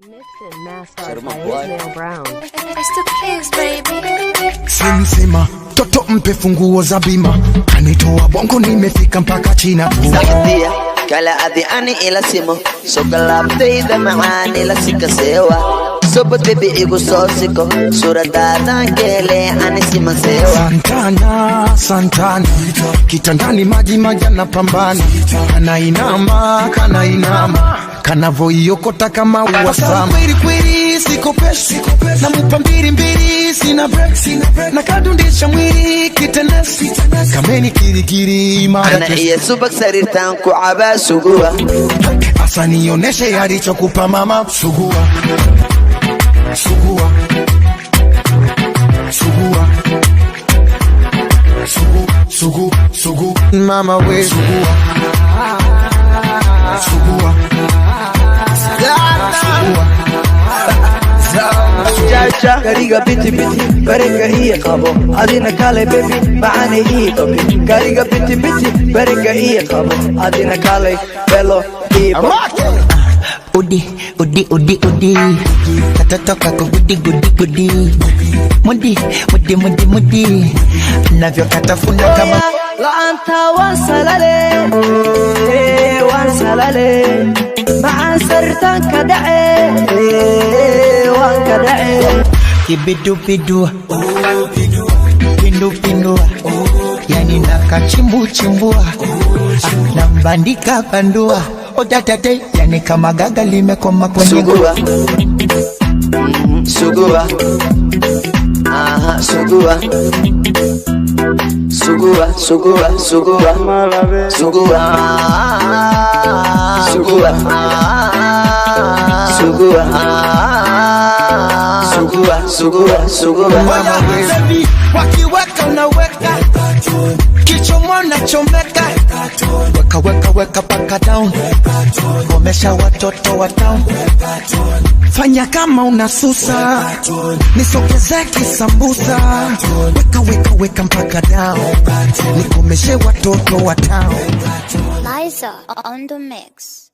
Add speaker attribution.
Speaker 1: Mixed and mastered by Ismail Brown.
Speaker 2: It's the kids, baby.
Speaker 3: Simsima, toto mpe funguo za bima. Kanitoa bongo nimefika mpaka China.
Speaker 4: Sakatia, kala adi ani ila simo. So galabtayda maani la sikasewa. Sobat baby igu sosiko. Suradada kele ani simasewa.
Speaker 3: Santana, Santana. Kitandani maji majana pambana. Kana inama. Kanavoiokota kama uwasama. Kwiri kwiri siko peshi. Na mupa mbiri sina break. Na kadundisha mwiri kitenesi. Kameni kiri imara.
Speaker 4: Ana iya subak sarirtan kuaba sugua.
Speaker 3: Asa nioneshe yalichokupa mama. Sugu mama we sugua.
Speaker 5: Jaja kariga biti barega iya qabo adina kale baby maani iya qabi kariga biti barega iya qabo adina kale belo iya
Speaker 6: Udi katoto kako gudi mudi navyo katafuna kama
Speaker 5: laanta wansalale ma'an sartan ka dace
Speaker 6: kibidu pindu yani nakachimbua nambandika bandua odatate yani kama gaga limekoma kwenye
Speaker 4: Sugua aha sugua
Speaker 3: baby wakiweka unaweka kichomo na chomeka weka paka down komesha watoto wa town fanya kama unasusa nisogeze kisambusa weka mpaka down nikomeshe watoto wa town
Speaker 2: Liza on the mix.